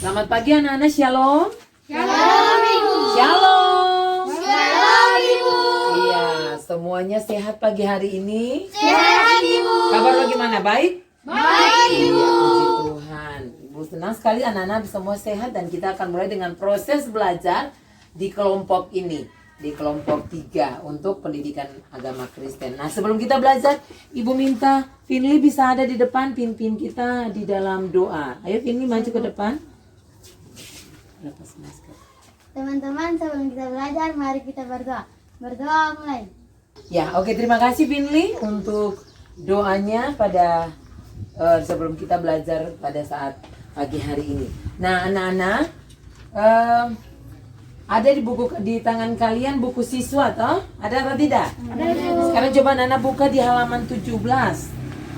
Selamat pagi anak-anak, shalom. Shalom Ibu. Shalom. Shalom Ibu. Iya, semuanya sehat pagi hari ini. Sehat Ibu. Kabar bagaimana? Baik? Baik Ibu. Iya, puji Tuhan. Ibu senang sekali anak-anak semua sehat dan kita akan mulai dengan proses belajar di kelompok ini. Di kelompok 3 untuk pendidikan agama Kristen. Nah, sebelum kita belajar, Ibu minta Finley bisa ada di depan, pimpin kita di dalam doa. Ayo Finley maju ke depan. Lepas masker. Teman-teman, sebelum kita belajar, mari kita berdoa. Berdoa mulai. Ya, oke, terima kasih Finley untuk doanya pada sebelum kita belajar pada saat pagi hari ini. Nah, anak-anak, ada di tangan kalian buku siswa toh? Ada atau tidak? Ada. Sekarang coba Nana buka di halaman 17.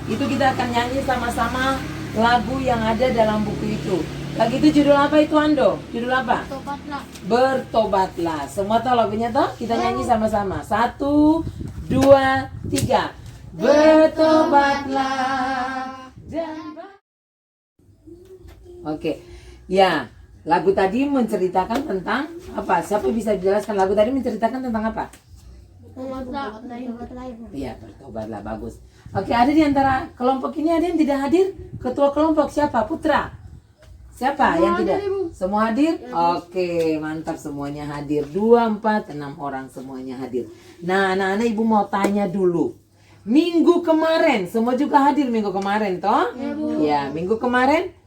Itu kita akan nyanyi sama-sama lagu yang ada dalam buku itu. Lagu itu judul apa itu Ando? Judul apa? Tobatlah. Bertobatlah. Semua tahu lagunya toh? Kita nyanyi sama-sama. 1, 2, 3. Bertobatlah. Oke. Ya. Lagu tadi menceritakan tentang apa? Siapa bisa dijelaskan? Lagu tadi menceritakan tentang apa? Tobatlah. Tobatlah Ibu. Iya, bertobatlah, bagus. Oke, ada di antara kelompok ini ada yang tidak hadir? Ketua kelompok siapa? Putra? Siapa yang tidak? Semua hadir? Oke, mantap, semuanya hadir. 2, 4, 6 orang semuanya hadir. Nah, anak-anak Ibu mau tanya dulu. Minggu kemarin, semua juga hadir minggu kemarin toh? Ya, minggu kemarin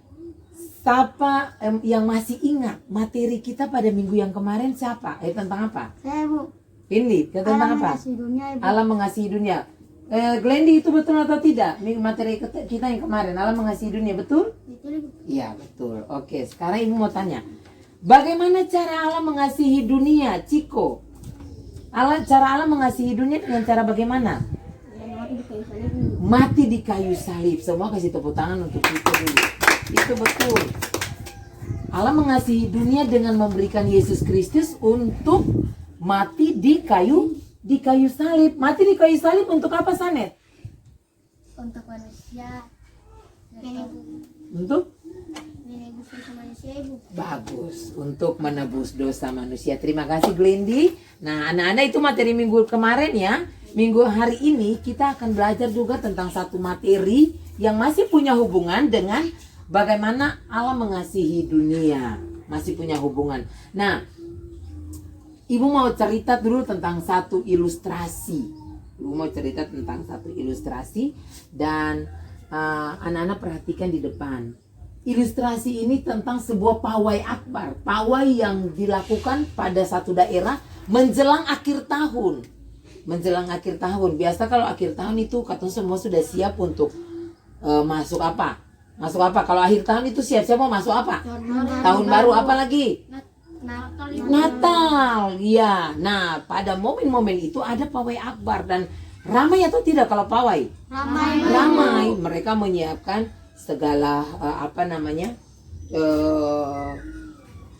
siapa yang masih ingat materi kita pada minggu yang kemarin siapa? Tentang apa? Saya Ibu. Ini tentang Alam apa? mengasihi dunia Ibu. Alam mengasihi dunia. Glendy, itu betul atau tidak? Materi kita yang kemarin, alam mengasihi dunia, betul? Betul Ibu. Iya, betul. Oke, sekarang Ibu mau tanya. Bagaimana cara alam mengasihi dunia, Ciko? Cara alam mengasihi dunia dengan cara bagaimana? Mati di kayu salib. Semua kasih tepuk tangan untuk Ciko dulu. Itu betul. Allah mengasihi dunia dengan memberikan Yesus Kristus untuk mati di kayu salib. Mati di kayu salib untuk apa, Sanet? Untuk manusia. Untuk? Menebus dosa manusia Ibu. Bagus, untuk menebus dosa manusia. Terima kasih Glendy. Nah, anak-anak itu materi minggu kemarin ya. Minggu hari ini kita akan belajar juga tentang satu materi yang masih punya hubungan dengan bagaimana Allah mengasihi dunia. Masih punya hubungan. Nah, Ibu mau cerita dulu tentang satu ilustrasi. Ibu mau cerita tentang satu ilustrasi dan anak-anak perhatikan di depan. Ilustrasi ini tentang sebuah pawai akbar. Pawai yang dilakukan pada satu daerah menjelang akhir tahun. Menjelang akhir tahun. Biasa kalau akhir tahun itu kata semua sudah siap untuk masuk apa? Masuk apa? Kalau akhir tahun itu siap-siap mau masuk apa? Tahun baru apa lagi? Natal. Ya. Nah, pada momen-momen itu ada pawai akbar dan ramai atau tidak kalau pawai? Ramai. Mereka menyiapkan segala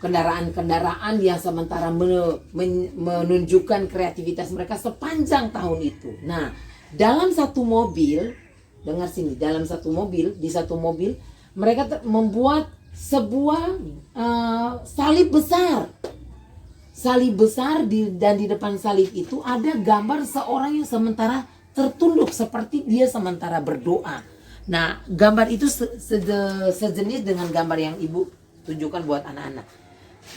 kendaraan-kendaraan yang sementara menunjukkan kreativitas mereka sepanjang tahun itu. Nah, dalam satu mobil, dengar sini, dalam satu mobil, di satu mobil mereka membuat sebuah salib besar. Salib besar dan di depan salib itu ada gambar seorang yang sementara tertunduk seperti dia sementara berdoa. Nah, gambar itu sejenis dengan gambar yang Ibu tunjukkan buat anak-anak.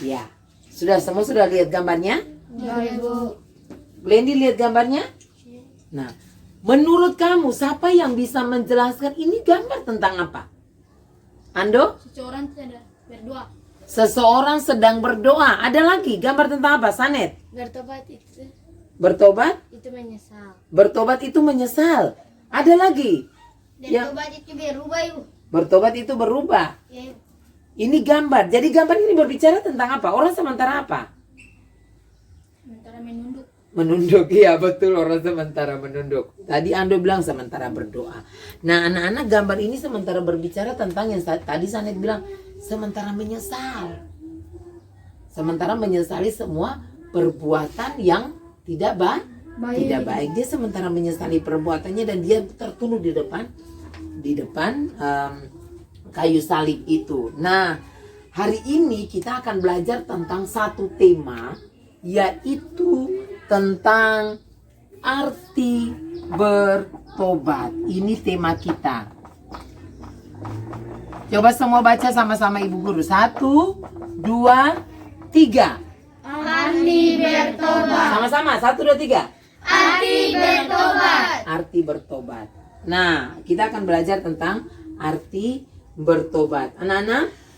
Ya, semua sudah lihat gambarnya? Ya Ibu. Glendy lihat gambarnya? Nah, menurut kamu siapa yang bisa menjelaskan ini gambar tentang apa? Ando? Seseorang sedang berdoa. Seseorang sedang berdoa. Ada lagi gambar tentang apa, Sanet? Bertobat itu Bertobat? menyesal. Bertobat itu menyesal. Ada lagi? Bertobat itu berubah Ibu. Bertobat itu berubah. Ya, Ibu. Ini gambar. Jadi gambar ini berbicara tentang apa? Orang sementara apa? Sementara menunduk. Menunduk, iya betul, orang sementara menunduk. Tadi Ando bilang sementara berdoa. Nah, anak-anak gambar ini sementara berbicara tentang yang tadi Sanet bilang sementara menyesal. Sementara menyesali semua perbuatan yang tidak baik. Dia sementara menyesali perbuatannya dan dia tertunduk di depan kayu salib itu. Nah, Hari ini kita akan belajar tentang satu tema, yaitu tentang arti bertobat. Ini tema kita. Coba semua baca sama-sama Ibu Guru. 1, 2, 3. Arti bertobat. Sama-sama. 1, 2, 3. Arti bertobat. Arti bertobat. Nah, kita akan belajar tentang arti bertobat. Anak-anak,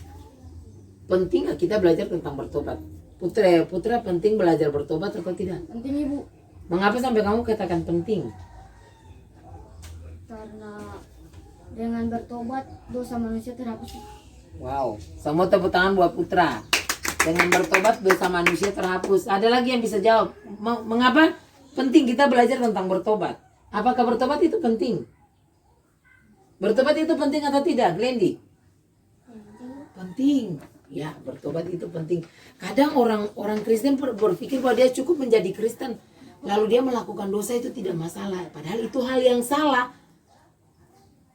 penting nggak kita belajar tentang bertobat? Putra penting belajar bertobat atau tidak? Penting Ibu. Mengapa sampai kamu katakan penting? Karena dengan bertobat dosa manusia terhapus. Wow, semua tepuk tangan buat Putra. Dengan bertobat dosa manusia terhapus. Ada lagi yang bisa jawab? Mengapa penting kita belajar tentang bertobat? Apakah bertobat itu penting? Bertobat itu penting atau tidak, Glendy? Penting. Ya, bertobat itu penting. Kadang orang Kristen berpikir bahwa dia cukup menjadi Kristen, lalu dia melakukan dosa itu tidak masalah. Padahal itu hal yang salah.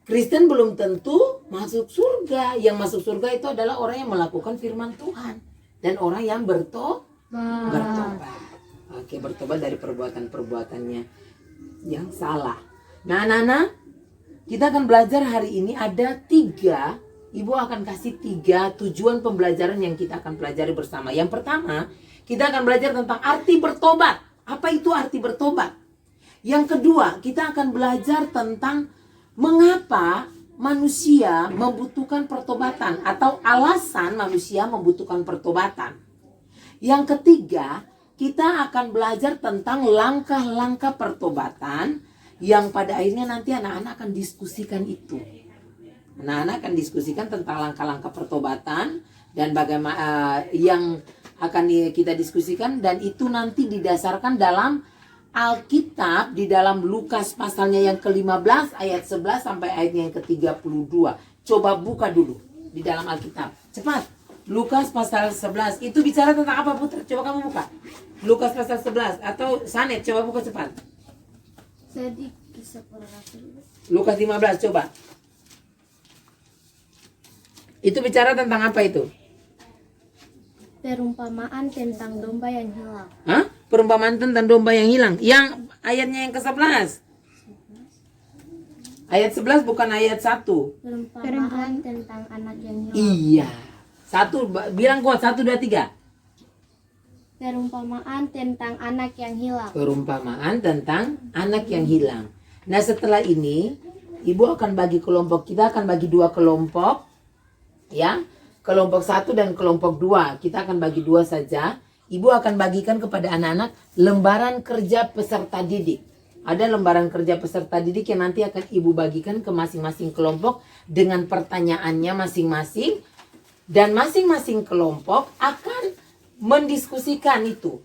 Kristen belum tentu masuk surga. Yang masuk surga itu adalah orang yang melakukan firman Tuhan dan orang yang bertobat. Oke, bertobat dari perbuatan-perbuatannya yang salah. Nah, anak-anak, kita akan belajar hari ini ada 3. Ibu akan kasih 3 tujuan pembelajaran yang kita akan pelajari bersama. Yang pertama, kita akan belajar tentang arti bertobat. Apa itu arti bertobat? Yang kedua, kita akan belajar tentang mengapa manusia membutuhkan pertobatan atau alasan manusia membutuhkan pertobatan. Yang ketiga, kita akan belajar tentang langkah-langkah pertobatan yang pada akhirnya nanti anak-anak akan diskusikan itu. Anak-anak akan diskusikan tentang langkah-langkah pertobatan dan bagaimana yang akan kita diskusikan, dan itu nanti didasarkan dalam Alkitab di dalam Lukas pasalnya yang ke-15 ayat 11 sampai ayatnya yang ke-32. Coba buka dulu di dalam Alkitab. Cepat. Lukas pasal 11. Itu bicara tentang apa, Putra? Coba kamu buka. Lukas pasal 11 atau Sanet, coba buka cepat. Jadi kisah para rasul. Lukas 15 coba. Itu bicara tentang apa itu? Perumpamaan tentang domba yang hilang. Hah? Perumpamaan tentang domba yang hilang. Yang ayatnya yang ke-11. Ayat 11 bukan ayat 1. Perumpamaan tentang anak yang hilang. Iya. 1 bilang kuat, 1, 2, 3. Perumpamaan tentang anak yang hilang. Perumpamaan tentang anak yang hilang. Nah, setelah ini Ibu akan bagi kelompok. Kita akan bagi 2 kelompok. Ya. Kelompok 1 dan kelompok 2. Kita akan bagi 2 saja. Ibu akan bagikan kepada anak-anak lembaran kerja peserta didik. Ada lembaran kerja peserta didik yang nanti akan Ibu bagikan ke masing-masing kelompok dengan pertanyaannya masing-masing. Dan masing-masing kelompok akan mendiskusikan itu.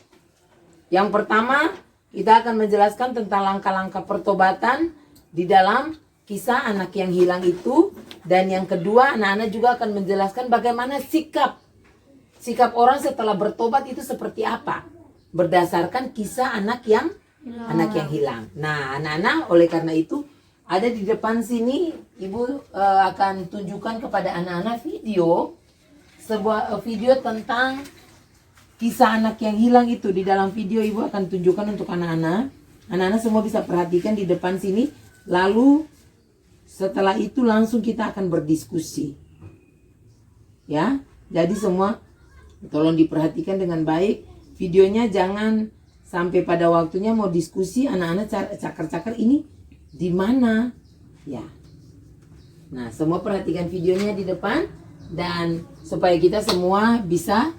Yang pertama, kita akan menjelaskan tentang langkah-langkah pertobatan di dalam kisah anak yang hilang itu. Dan yang kedua, anak-anak juga akan menjelaskan bagaimana sikap orang setelah bertobat itu seperti apa, berdasarkan kisah anak yang hilang. Nah, anak-anak, oleh karena itu ada di depan sini Ibu akan tunjukkan kepada anak-anak sebuah video tentang kisah anak yang hilang itu. Di dalam video Ibu akan tunjukkan untuk anak-anak. Anak-anak semua bisa perhatikan di depan sini. Lalu setelah itu langsung kita akan berdiskusi. Ya, jadi semua tolong diperhatikan dengan baik. Videonya jangan sampai pada waktunya mau diskusi anak-anak cakar-cakar ini di mana. Ya. Nah, semua perhatikan videonya di depan dan supaya kita semua bisa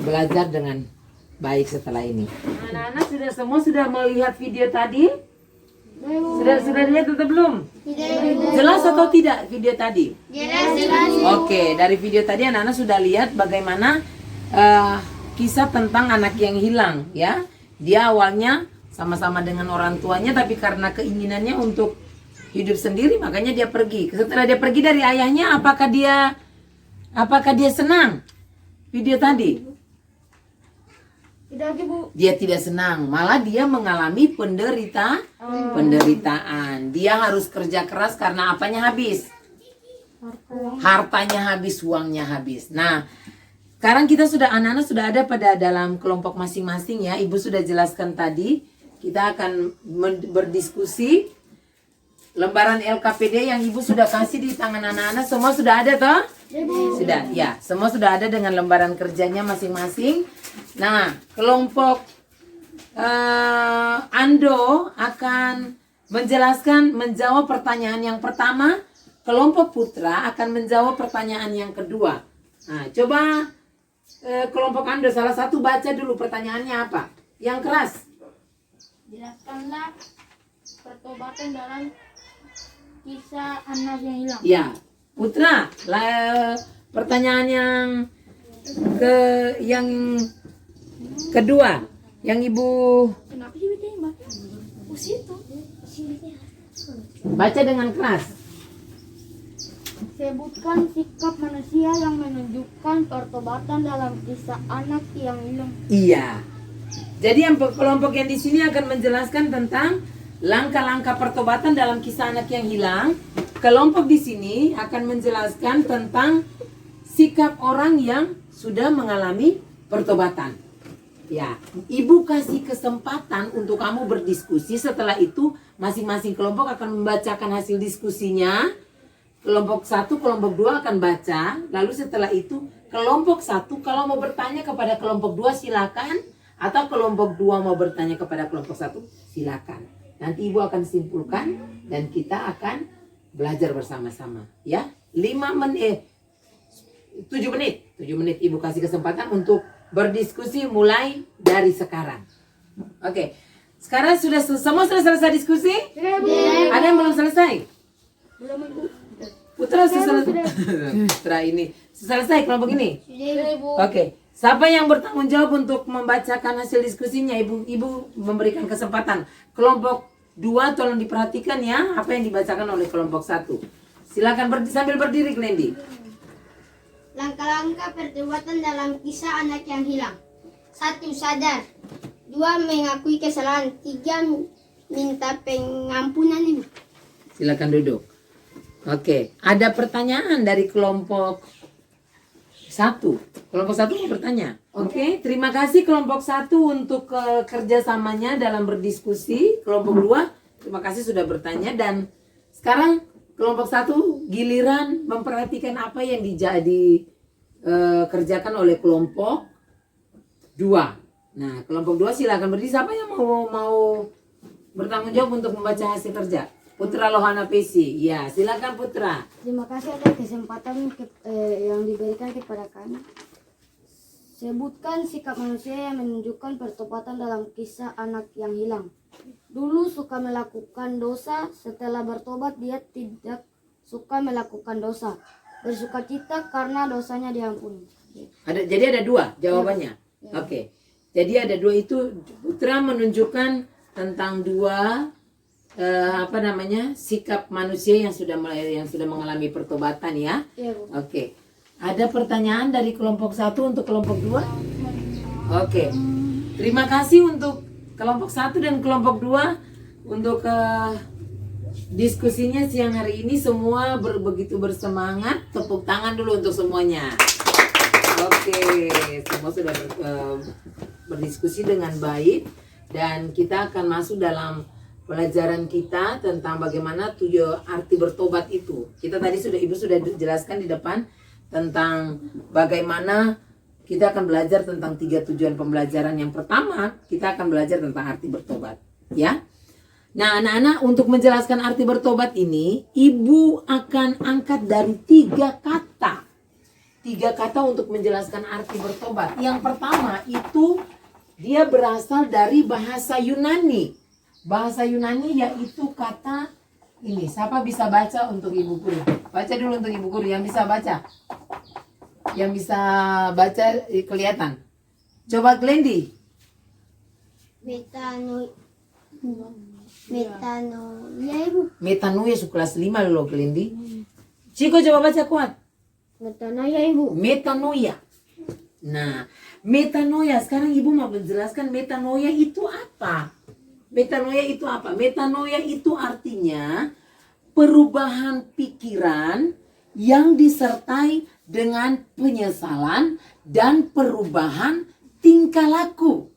belajar dengan baik setelah ini. Anak-anak semua sudah melihat video tadi? Sudah lihat atau belum? Jelas atau tidak video tadi? Jelas. Oke, dari video tadi anak-anak sudah lihat bagaimana kisah tentang anak yang hilang, ya. Dia awalnya sama-sama dengan orang tuanya, tapi karena keinginannya untuk hidup sendiri, makanya dia pergi. Setelah dia pergi dari ayahnya, apakah dia senang? Video tadi? Tidak, Ibu. Dia tidak senang, malah dia mengalami penderitaan. Dia harus kerja keras karena apanya habis? Hartanya habis, uangnya habis. Nah, sekarang kita sudah, anak-anak sudah ada pada dalam kelompok masing-masing ya. Ibu sudah jelaskan tadi. Kita akan berdiskusi. Lembaran LKPD yang ibu sudah kasih di tangan anak-anak semua sudah ada toh? Sudah, ya. Semua sudah ada dengan lembaran kerjanya masing-masing. Nah, kelompok Ando akan menjawab pertanyaan yang pertama. Kelompok Putra akan menjawab pertanyaan yang kedua. Nah, coba kelompok Ando salah satu baca dulu pertanyaannya apa? Yang keras. Jelaskanlah pertobatan dalam kisah anak yang hilang. Ya, Putra, pertanyaan yang kedua, yang ibu Kenapa sih bete mbak? Situ. baca dengan keras. Sebutkan sikap manusia yang menunjukkan pertobatan dalam kisah anak yang hilang. Iya. Jadi yang kelompok yang di sini akan menjelaskan tentang langkah-langkah pertobatan dalam kisah anak yang hilang. Kelompok di sini akan menjelaskan tentang sikap orang yang sudah mengalami pertobatan. Ya, ibu kasih kesempatan untuk kamu berdiskusi. Setelah itu masing-masing kelompok akan membacakan hasil diskusinya. Kelompok 1, kelompok 2 akan baca. Lalu setelah itu kelompok 1 kalau mau bertanya kepada kelompok 2 silakan. Atau kelompok 2 mau bertanya kepada kelompok 1 silakan. Nanti ibu akan simpulkan dan kita akan belajar bersama-sama. Ya, 7 menit ibu kasih kesempatan untuk berdiskusi mulai dari sekarang. Oke. Sekarang semua sudah selesai diskusi? Ada yang belum selesai? Belum ibu. Putra sudah Putra ini selesai kelompok ini? Oke. Siapa yang bertanggung jawab untuk membacakan hasil diskusinya? Ibu memberikan kesempatan. Kelompok 2 tolong diperhatikan ya apa yang dibacakan oleh kelompok 1. Silakan sambil berdiri, Glendi. Langkah-langkah pertobatan dalam kisah anak yang hilang. 1. Sadar. 2. Mengakui kesalahan. 3. Minta pengampunan ibu. Silakan duduk. Oke, ada pertanyaan dari kelompok 1. Kelompok 1 mau bertanya. Oke, terima kasih kelompok 1 untuk kerjasamanya dalam berdiskusi. Kelompok 2, terima kasih sudah bertanya. Dan sekarang kelompok 1 giliran memperhatikan apa yang kerjakan oleh kelompok 2. Nah, kelompok 2 silakan berdiri. Siapa yang mau bertanggung jawab untuk membaca hasil kerja? Putra Lohana Pesi. Ya, silakan Putra. Terima kasih atas kesempatan yang diberikan kepada kami. Sebutkan sikap manusia yang menunjukkan pertobatan dalam kisah anak yang hilang. Dulu suka melakukan dosa, setelah bertobat dia tidak suka melakukan dosa. Bersukacita karena dosanya diampuni. Jadi ada 2 jawabannya. Ya. Oke. Jadi ada 2 itu. Putra menunjukkan tentang 2 sikap manusia yang sudah mengalami pertobatan ya. Iya, Bu. Oke. Ada pertanyaan dari kelompok 1 untuk kelompok 2? Oke. Terima kasih untuk kelompok 1 dan kelompok 2 untuk diskusinya siang hari ini. Semua begitu bersemangat. Tepuk tangan dulu untuk semuanya. Oke, semua sudah berdiskusi dengan baik dan kita akan masuk dalam pelajaran kita tentang bagaimana arti bertobat itu. Ibu sudah jelaskan di depan tentang bagaimana kita akan belajar tentang 3 tujuan pembelajaran. Yang pertama, kita akan belajar tentang arti bertobat, ya. Nah, anak-anak, untuk menjelaskan arti bertobat ini, ibu akan angkat dari 3 kata. 3 kata untuk menjelaskan arti bertobat. Yang pertama itu dia berasal dari bahasa Yunani. Bahasa Yunani yaitu kata ini. Siapa bisa baca untuk Ibu Guru? Baca dulu untuk Ibu Guru yang bisa baca. Yang bisa baca kelihatan. Coba Glendi. Metanoia ibu. Metanoia kelas 5 loh Glendi. Ciko coba baca kuat. Metanoia ibu. Metanoia. Nah, metanoia sekarang Ibu mau menjelaskan metanoia itu apa? Metanoia itu apa? Metanoia itu artinya perubahan pikiran yang disertai dengan penyesalan dan perubahan tingkah laku.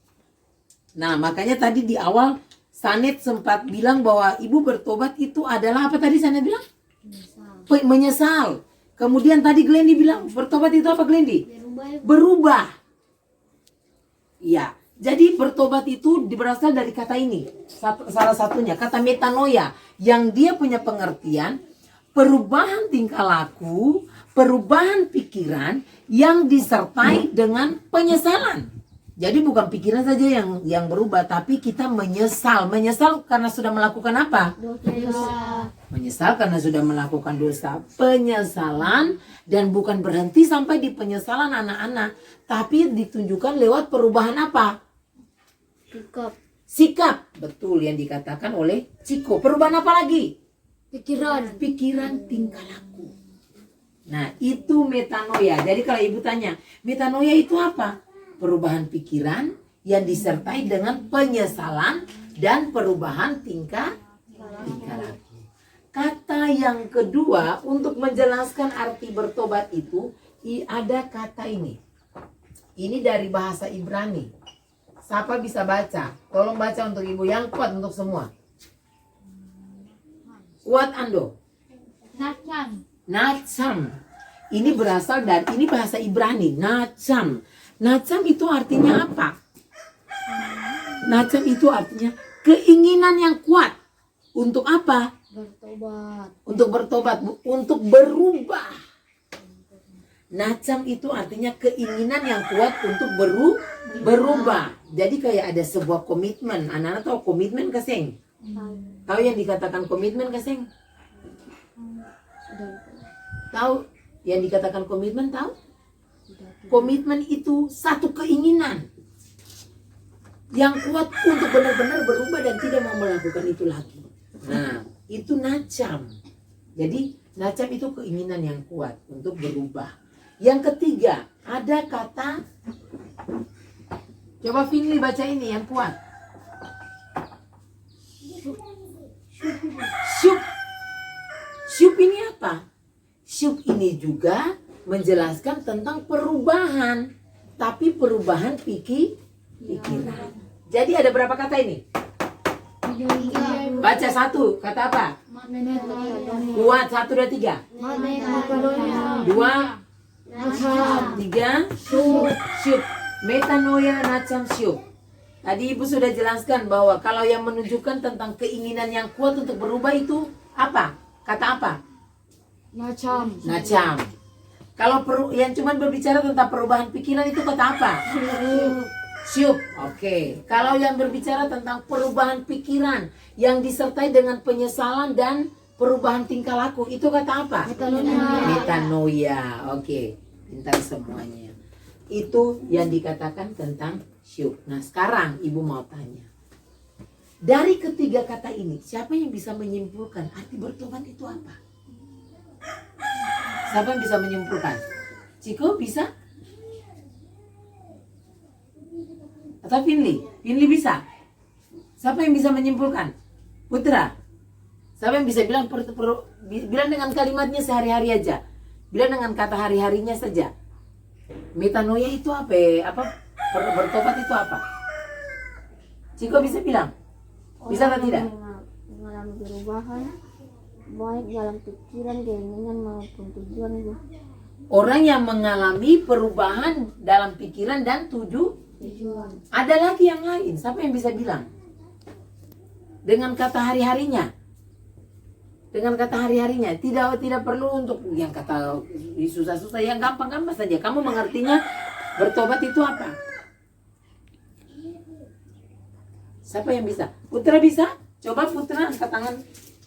Nah, makanya tadi di awal Sanet sempat bilang bahwa ibu bertobat itu adalah apa tadi Sanet bilang? Menyesal. Kemudian tadi Glendi bilang bertobat itu apa Glendi? Berubah. Ya, jadi bertobat itu berasal dari kata ini. Salah satunya kata metanoia, yang dia punya pengertian perubahan tingkah laku, perubahan pikiran yang disertai dengan penyesalan. Jadi bukan pikiran saja yang berubah, tapi kita menyesal. Menyesal karena sudah melakukan apa? Menyesal karena sudah melakukan dosa. Penyesalan, dan bukan berhenti sampai di penyesalan anak-anak, tapi ditunjukkan lewat perubahan apa? Sikap. Betul yang dikatakan oleh Ciko. Perubahan apa lagi? Pikiran, tingkah laku. Nah, itu metanoia. Jadi kalau ibu tanya, metanoia itu apa? Perubahan pikiran yang disertai dengan penyesalan dan perubahan tingkah laku. Kata yang kedua untuk menjelaskan arti bertobat itu ada kata ini. Ini dari bahasa Ibrani. Siapa bisa baca? Tolong baca untuk ibu yang kuat untuk semua. Kuat Ando. Natsam. Ini berasal dari ini bahasa Ibrani. Natsam. Natsam itu artinya apa? Natsam itu artinya keinginan yang kuat. Untuk apa? Untuk bertobat, untuk berubah. Natsam itu artinya keinginan yang kuat untuk berubah. Jadi kayak ada sebuah komitmen. Anak-anak tahu komitmen Kaseng? Tahu yang dikatakan komitmen Kaseng? Tahu yang dikatakan komitmen tahu? Komitmen itu satu keinginan yang kuat untuk benar-benar berubah dan tidak mau melakukan itu lagi. Nah, itu natsam. Jadi natsam itu keinginan yang kuat untuk berubah. Yang ketiga, ada kata, coba Finley baca ini yang kuat. Syuk. Syuk ini apa? Syuk ini juga menjelaskan tentang perubahan, tapi perubahan pikiran. Jadi ada berapa kata ini? Baca satu, kata apa? Kuat, 1, 2, 3. 2, 3, syuk. Metanoia, natsam, syuk. Tadi ibu sudah jelaskan bahwa kalau yang menunjukkan tentang keinginan yang kuat untuk berubah itu apa? Kata apa? Natsam. Kalau yang cuma berbicara tentang perubahan pikiran itu kata apa? Syuk. Oke. Kalau yang berbicara tentang perubahan pikiran yang disertai dengan penyesalan dan perubahan tingkah laku itu kata apa? Metanoia. Oke. Pintar semuanya. Itu yang dikatakan tentang syuk. Nah, sekarang ibu mau tanya. Dari ketiga kata ini, siapa yang bisa menyimpulkan arti bertobat itu apa? Siapa yang bisa menyimpulkan? Ciko bisa? Atau Finley? Finley bisa? Siapa yang bisa menyimpulkan? Putra? Siapa yang bisa bilang bilang dengan kalimatnya sehari-hari aja? Bilang dengan kata hari-harinya saja. Metanoia itu apa? Bertobat itu apa? Ciko bisa bilang? Bisa atau tidak? Mengalami perubahan baik dalam pikiran, keinginan maupun tujuan Bu. Orang yang mengalami perubahan dalam pikiran dan tujuan. Ada lagi yang lain. Siapa yang bisa bilang? Dengan kata hari-harinya. Dengan kata hari-harinya. Tidak perlu untuk yang kata susah-susah. Yang gampang-gampang saja. Kamu mengertinya bertobat itu apa? Siapa yang bisa? Putra bisa? Coba Putra angkat tangan.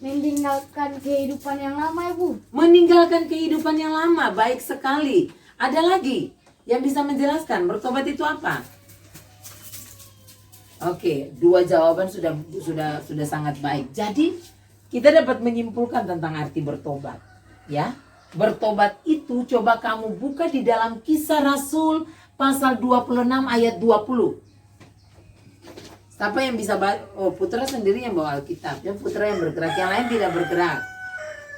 Meninggalkan kehidupan yang lama Ibu. Meninggalkan kehidupan yang lama. Baik sekali. Ada lagi yang bisa menjelaskan bertobat itu apa? Oke, 2 jawaban sudah sangat baik. Jadi kita dapat menyimpulkan tentang arti bertobat, ya. Bertobat itu coba kamu buka di dalam Kisah Rasul pasal 26 ayat 20. Siapa yang bisa baca? Oh, Putra sendiri yang bawa Alkitab. Ya, Putra yang bergerak, yang lain tidak bergerak.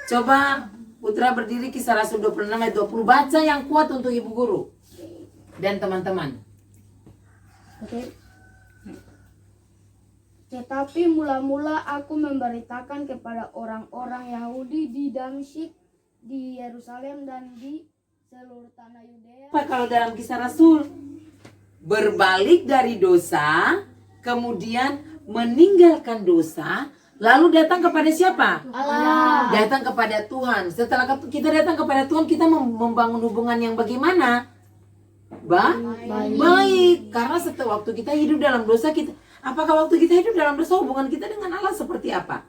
Coba Putra berdiri, Kisah Rasul 26 ayat 20. Baca yang kuat untuk ibu guru dan teman-teman. Oke. Tetapi mula-mula aku memberitakan kepada orang-orang Yahudi di Damsyik, di Yerusalem dan di seluruh tanah Yudea. Apa kalau dalam Kisah Rasul? Berbalik dari dosa, kemudian meninggalkan dosa, lalu datang kepada siapa? Allah. Datang kepada Tuhan. Setelah kita datang kepada Tuhan, kita membangun hubungan yang bagaimana? Baik. Karena setelah waktu kita hidup dalam dosa, apakah waktu kita hidup dalam dosa hubungan kita dengan Allah seperti apa?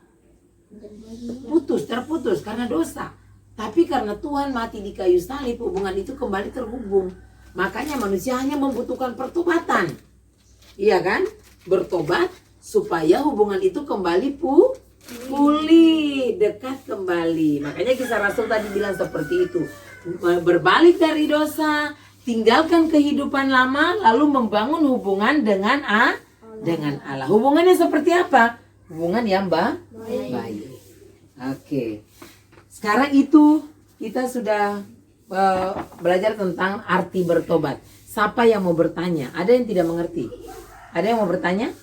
Terputus karena dosa. Tapi karena Tuhan mati di kayu salib, hubungan itu kembali terhubung. Makanya manusia hanya membutuhkan pertobatan. Iya kan? Bertobat supaya hubungan itu kembali pulih, dekat kembali. Makanya Kisah Rasul tadi bilang seperti itu. Berbalik dari dosa, tinggalkan kehidupan lama, lalu membangun hubungan dengan Allah. Hubungannya seperti apa? Hubungan yang baik. Oke. Sekarang itu kita sudah belajar tentang arti bertobat. Siapa yang mau bertanya? Ada yang tidak mengerti? Ada yang mau bertanya?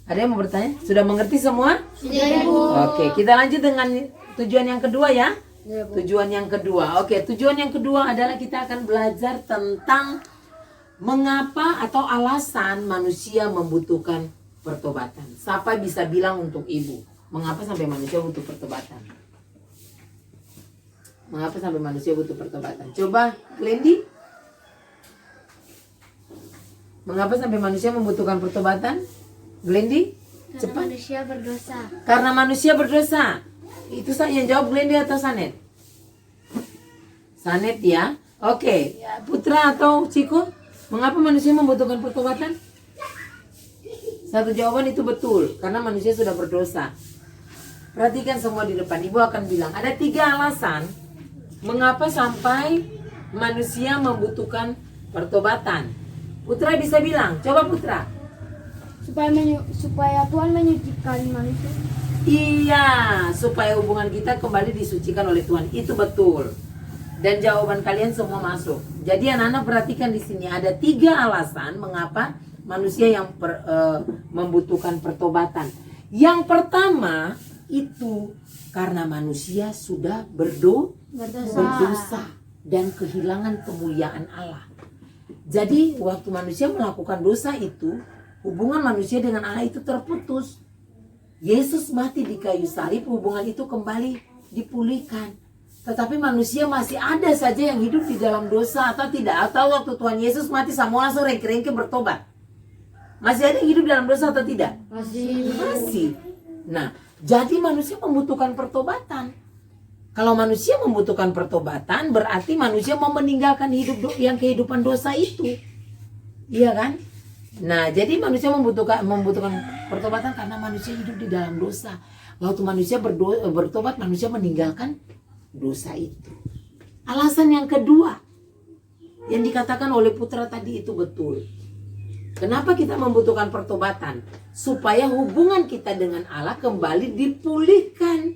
Ada yang mau bertanya? Sudah mengerti semua? Sudah, Ibu. Oke, kita lanjut dengan tujuan yang kedua ya. Ya, Bu. Tujuan yang kedua. Oke, tujuan yang kedua adalah kita akan belajar tentang mengapa atau alasan manusia membutuhkan pertobatan. Siapa bisa bilang untuk ibu, mengapa sampai manusia butuh pertobatan? Mengapa sampai manusia butuh pertobatan? Coba, Glendi. Mengapa sampai manusia membutuhkan pertobatan? Glendi, cepat. Manusia berdosa. Karena manusia berdosa. Itu yang jawab Glendi atau Sanet? Sanet ya. Oke, Putra atau Ciko? Mengapa manusia membutuhkan pertobatan? Satu jawaban itu betul, karena manusia sudah berdosa. Perhatikan semua di depan. Ibu akan bilang ada 3 alasan mengapa sampai manusia membutuhkan pertobatan. Putra bisa bilang, coba Putra. Supaya Tuhan menyucikan manusia. Iya, supaya hubungan kita kembali disucikan oleh Tuhan. Itu betul. Dan jawaban kalian semua masuk. Jadi anak-anak perhatikan di sini ada 3 alasan mengapa manusia yang membutuhkan pertobatan. Yang pertama itu karena manusia sudah berdosa dan kehilangan kemuliaan Allah. Jadi waktu manusia melakukan dosa itu, hubungan manusia dengan Allah itu terputus. Yesus mati di kayu salib, hubungan itu kembali dipulihkan. Tetapi manusia masih ada saja yang hidup di dalam dosa atau tidak. Atau waktu Tuhan Yesus mati, semua langsung rengke-rengke bertobat. Masih ada yang hidup dalam dosa atau tidak? Masih. Nah, jadi manusia membutuhkan pertobatan. Kalau manusia membutuhkan pertobatan, berarti manusia mau meninggalkan hidup yang kehidupan dosa itu. Iya kan? Nah, jadi manusia membutuhkan pertobatan karena manusia hidup di dalam dosa. Waktu manusia bertobat, manusia meninggalkan dosa itu. Alasan yang kedua yang dikatakan oleh Putra tadi itu betul. Kenapa kita membutuhkan pertobatan? Supaya hubungan kita dengan Allah kembali dipulihkan.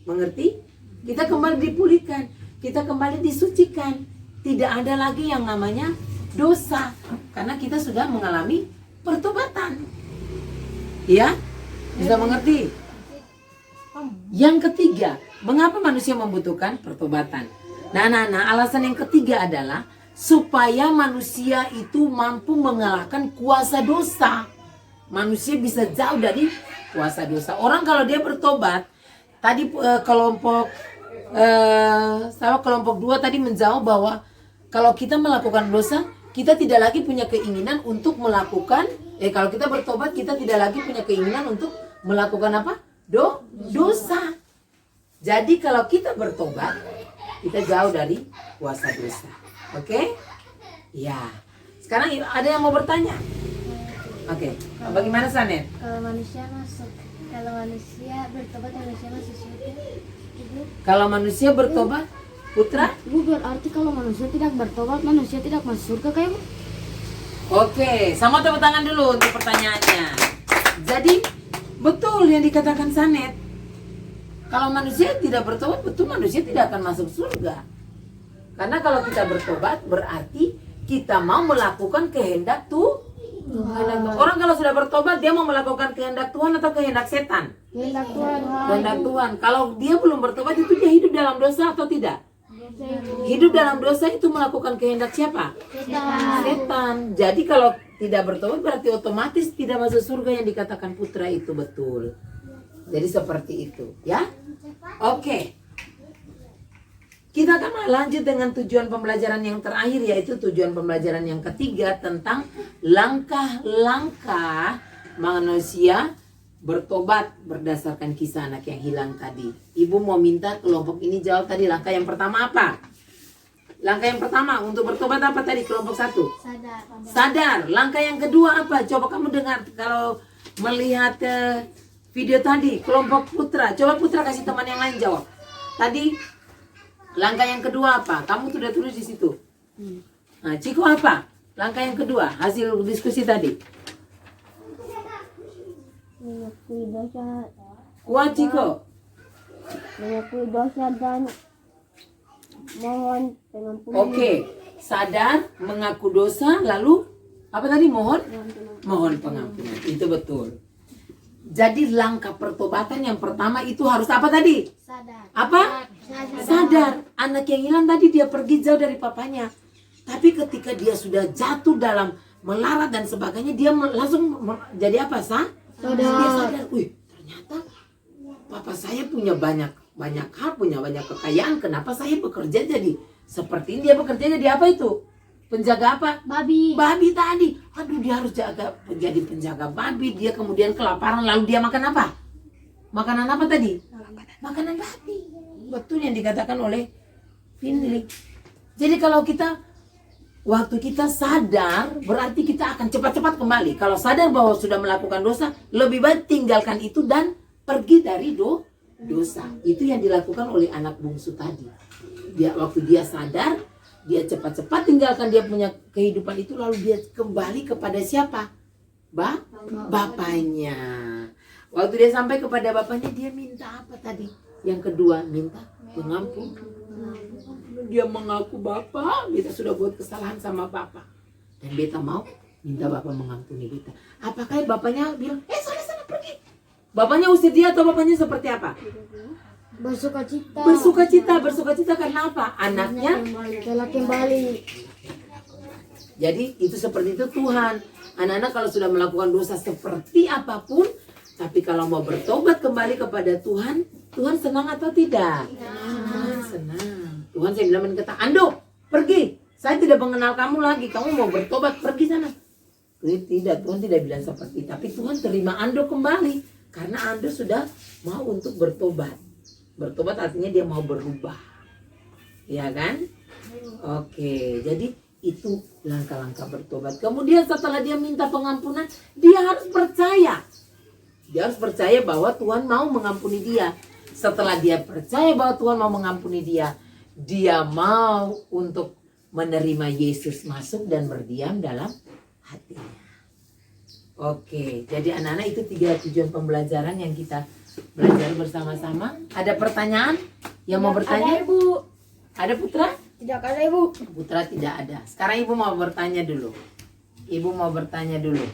Mengerti? Kita kembali dipulihkan, kita kembali disucikan. Tidak ada lagi yang namanya dosa, karena kita sudah mengalami pertobatan. Ya? Bisa mengerti? Yang ketiga, mengapa manusia membutuhkan pertobatan? Nah, alasan yang ketiga adalah supaya manusia itu mampu mengalahkan kuasa dosa. Manusia bisa jauh dari kuasa dosa. Orang kalau dia bertobat, tadi kelompok 2 tadi menjawab bahwa kalau kita melakukan dosa, kita tidak lagi punya keinginan untuk melakukan, kalau kita bertobat, kita tidak lagi punya keinginan untuk melakukan apa? Dosa. Jadi kalau kita bertobat, kita jauh dari kuasa dosa. Oke? Ya. Sekarang ada yang mau bertanya? Oke. Bagaimana Sanet? Kalau manusia bertobat, manusia masuk surga. Kalau manusia bertobat, Putra? Bu, berarti kalau manusia tidak bertobat, manusia tidak masuk surga kayak Bu? Oke, sama tepuk tangan dulu untuk pertanyaannya. Jadi, betul yang dikatakan Sanet. Kalau manusia tidak bertobat, betul manusia tidak akan masuk surga. Karena kalau kita bertobat berarti kita mau melakukan kehendak Tuhan. Orang kalau sudah bertobat dia mau melakukan kehendak Tuhan atau kehendak setan? Kehendak Tuhan. Kehendak Tuhan. Kalau dia belum bertobat itu dia hidup dalam dosa atau tidak? Hidup dalam dosa itu melakukan kehendak siapa? Setan. Jadi kalau tidak bertobat berarti otomatis tidak masuk surga yang dikatakan putra itu, betul. Jadi seperti itu, ya. Oke. Kita akan lanjut dengan tujuan pembelajaran yang terakhir, yaitu tujuan pembelajaran yang ketiga tentang langkah-langkah manusia bertobat berdasarkan kisah anak yang hilang tadi. Ibu mau minta kelompok ini jawab tadi langkah yang pertama apa? Langkah yang pertama untuk bertobat apa tadi kelompok 1? Sadar. Langkah yang kedua apa? Coba kamu dengar kalau melihat video tadi kelompok putra. Coba putra kasih teman yang lain jawab. Tadi langkah yang kedua apa? Kamu sudah tulis di situ. Nah, Ciko apa? Langkah yang kedua hasil diskusi tadi. Mengakui dosa. Kuat Ciko. Mengakui dosa dan mohon pengampunan. Oke, sadar, mengaku dosa, lalu apa tadi? Mohon pengampunan. Itu betul. Jadi langkah pertobatan yang pertama itu harus apa tadi? Sadar. Apa? Sadar. Anak yang hilang tadi dia pergi jauh dari papanya. Tapi ketika dia sudah jatuh dalam melarat dan sebagainya, dia langsung jadi apa? Dia sadar. Wih, ternyata papa saya punya banyak hal, punya banyak kekayaan. Kenapa saya bekerja jadi seperti ini? Dia bekerja jadi apa itu? Penjaga apa? Babi. Babi tadi. Aduh, dia harus jadi penjaga babi. Dia kemudian kelaparan, lalu dia makan apa? Makanan apa tadi? Makanan babi. Betul yang dikatakan oleh Finley. Jadi kalau waktu kita sadar, berarti kita akan cepat-cepat kembali. Kalau sadar bahwa sudah melakukan dosa, lebih baik tinggalkan itu dan pergi dari dosa. Itu yang dilakukan oleh anak bungsu tadi. Waktu dia sadar, dia cepat-cepat tinggalkan dia punya kehidupan itu, lalu dia kembali kepada siapa? Bapaknya. Waktu dia sampai kepada bapaknya, dia minta apa tadi? Yang kedua, minta pengampunan. Dia mengaku, Bapak, beta sudah buat kesalahan sama Bapak. Dan beta mau minta Bapak mengampuni beta. Apakah bapaknya bilang, sana pergi? Bapaknya usir dia atau bapaknya seperti apa? Bersukacita karena apa? Anaknya telah kembali. Jadi itu seperti itu Tuhan. Anak-anak kalau sudah melakukan dosa seperti apapun, tapi kalau mau bertobat kembali kepada Tuhan, Tuhan senang atau tidak? Senang. Tuhan saya bilang kata, Ando, pergi. Saya tidak mengenal kamu lagi. Kamu mau bertobat, pergi sana. Tidak, Tuhan tidak bilang seperti itu. Tapi Tuhan terima Ando kembali. Karena Ando sudah mau untuk bertobat. Bertobat artinya dia mau berubah. Ya kan? Oke, jadi itu langkah-langkah bertobat. Kemudian setelah dia minta pengampunan, dia harus percaya. Dia harus percaya bahwa Tuhan mau mengampuni dia. Setelah dia percaya bahwa Tuhan mau mengampuni dia mau untuk menerima Yesus masuk dan berdiam dalam hatinya. Oke, jadi anak-anak itu 3 tujuan pembelajaran yang kita belajar bersama-sama. Ada pertanyaan yang mau bertanya? Ada Ibu. Ada Putra? Tidak ada Ibu. Putra tidak ada. Sekarang Ibu mau bertanya dulu. Ibu mau bertanya dulu.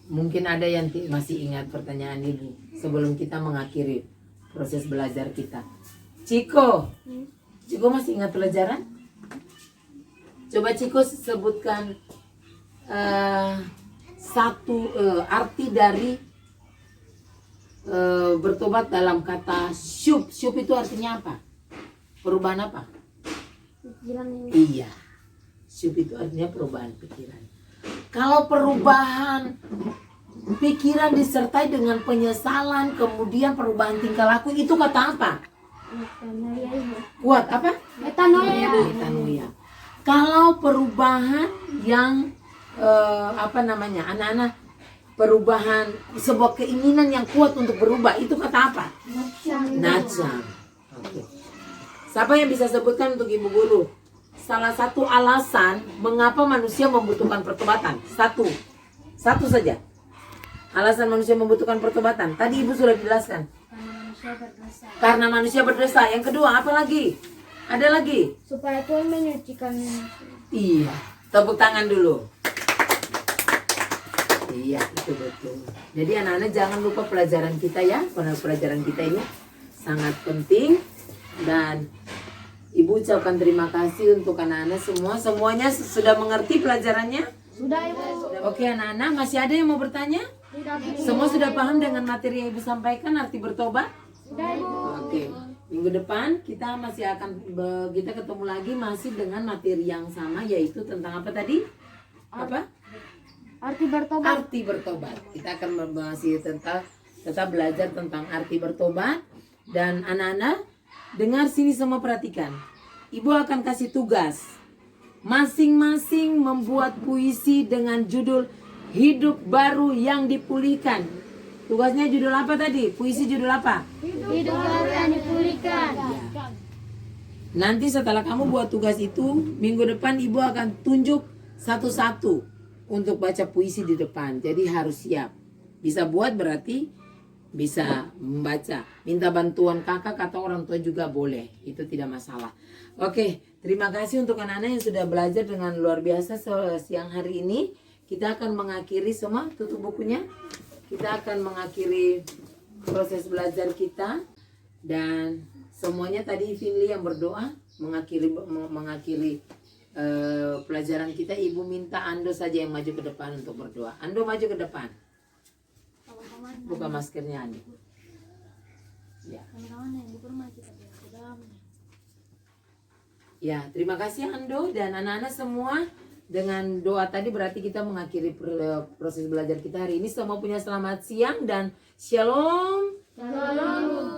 Mungkin ada yang masih ingat pertanyaan Ibu sebelum kita mengakhiri proses belajar kita. Ciko, Ciko masih ingat pelajaran? Coba Ciko sebutkan arti dari bertobat dalam kata syub. Syub itu artinya apa? Perubahan apa? Pikiran ini. Iya. Syub itu artinya perubahan pikiran. Kalau perubahan pikiran disertai dengan penyesalan, kemudian perubahan tingkah laku, itu kata apa? Metanoia Ibu. Kuat apa? Metanoia Ibu. Metanoia. Kalau perubahan yang anak-anak perubahan, sebuah keinginan yang kuat untuk berubah, itu kata apa? Najam. Oke. Siapa yang bisa sebutkan untuk Ibu Guru salah satu alasan mengapa manusia membutuhkan pertobatan? Satu saja alasan manusia membutuhkan pertobatan. Tadi Ibu sudah jelaskan. Karena manusia berdosa. Yang kedua apa lagi? Ada lagi? supaya Tuhan menyucikan Iya. Tepuk tangan dulu. Iya, itu betul. Jadi anak-anak jangan lupa pelajaran kita ya. Karena pelajaran kita ini sangat penting. Dan Ibu ucapkan terima kasih untuk anak-anak semua. Semuanya sudah mengerti pelajarannya? sudah Ibu. Oke anak-anak, masih ada yang mau bertanya? Semua sudah paham dengan materi yang Ibu sampaikan, arti bertobat? Sudah Ibu. Oke, minggu depan kita masih akan kita ketemu lagi masih dengan materi yang sama, yaitu tentang apa tadi? Apa? Arti bertobat. Arti bertobat. Kita akan masih tetap belajar tentang arti bertobat. Dan anak-anak dengar sini semua, perhatikan. Ibu akan kasih tugas masing-masing membuat puisi dengan judul Hidup Baru yang Dipulihkan. Tugasnya judul apa tadi? Puisi judul apa? Hidup baru yang dipulihkan. Nanti setelah kamu buat tugas itu, minggu depan Ibu akan tunjuk satu-satu untuk baca puisi di depan. Jadi harus siap. Bisa buat berarti bisa membaca. Minta bantuan kakak atau orang tua juga boleh. Itu tidak masalah. Oke, terima kasih untuk anak-anak yang sudah belajar dengan luar biasa siang hari ini. Kita akan mengakhiri semua, tutup bukunya. Kita akan mengakhiri proses belajar kita. Dan semuanya tadi Finley yang berdoa mengakhiri pelajaran kita. Ibu minta Ando saja yang maju ke depan untuk berdoa. Ando maju ke depan. Buka maskernya Ando. Ya. Ya, terima kasih Ando dan anak-anak semua. Dengan doa tadi berarti kita mengakhiri proses belajar kita hari ini. Semua punya selamat siang dan shalom. Shalom.